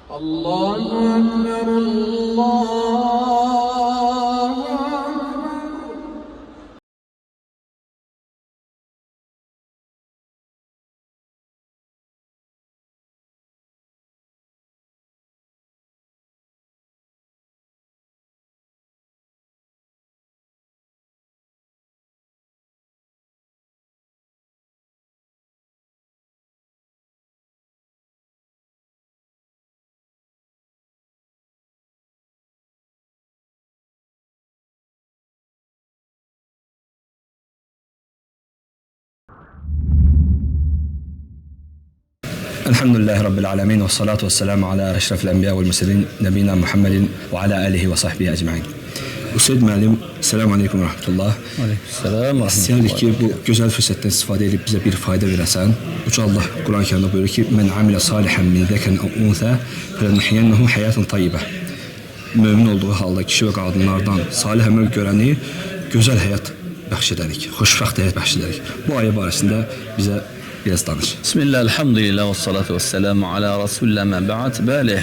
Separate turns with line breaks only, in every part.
Allahu Ekber, Allahu Ekber.
Elhamdülillahi Rabbil alemin ve salatu ve selamu ala eşrefil enbiya vel murselin nebina Muhammedin ve ala alihi ve sahbihi ecmaîn. Üseyd müəllim, selamun aleyküm ve rahmetullah.
Aleykümselam.
İstəyərik ki, bu gözəl fürsətdən istifadə edib bizə bir fayda verəsən. Uca Allah Quran-ı Kərimdə buyurur ki, "Men amilə salihan min zəkerin ev unsə, felenuhyiyennehu hayatan tayyibə." Mömin olduğu halda kişi və qadınlardan salih əməl görəni gözəl həyat bəxş edərik, xoşbəxt həyat bəxş edərik. Bu ayə barəsində bizə biraz danış.
Bismillah, elhamdülillah ve salatu ve selamu ala Resulullah me ba'd. Bəli,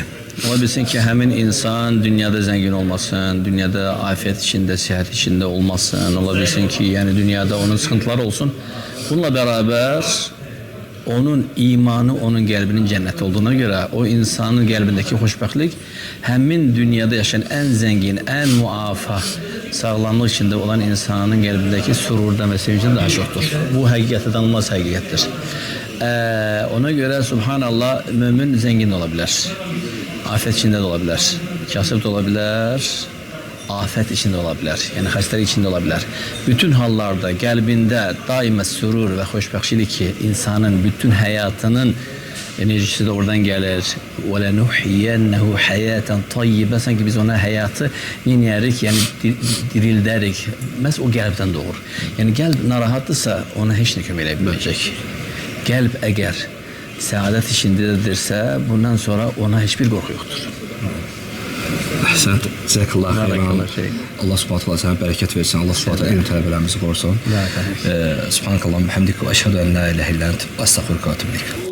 ola bilsin ki, həmin insan dünyada zəngin olmasın, dünyada afiyet içində, sıhhat içində olmasın. Ola bilsin ki, yəni dünyada onun sıxıntıları olsun. Bununla beraber onun imanı onun qəlbinin cənnət olduğuna görə o insanın qəlbindəki xoşbəxtlik həmin dünyada yaşayan ən zəngin, ən muafa, sağlamlıq içində olan insanın qəlbindəki sururdan və sevincdən daha çoxdur. Bu həqiqətə danılmaz həqiqətdir. Ona görə subhanallah mömin zəngin ola bilər. Afət içində də ola bilər. Kasıb da ola bilər. Afət içində ola bilər. Yəni xəstəlik içində ola bilər. Bütün hallarda qəlbində daima sürur və xoşbəxtlik ki, insanın bütün həyatının enerjisi də oradan gəlir. Və lenuhyiyennehu hayatan tayyibə. Sanki biz ona həyatı yeniyərik, yəni dirildərik. Məhz o qəlbdən doğur. Yəni qəlb narahatdırsa ona heç nə kömək edə bilməyəcək. Qəlb əgər səadət içindədirsə, bundan sonra ona heç bir qorxu yoxdur.
Əhsən, cəzakallah xeyran. Allah subhanahu taala sənə bərəkət versin. Allah subhanahu taala elm tələbələrimizi qorusun. Subhanakallahumma hamdik və əşhədu en la ilahe illə ente, estağfiruke və etûbü ileyk.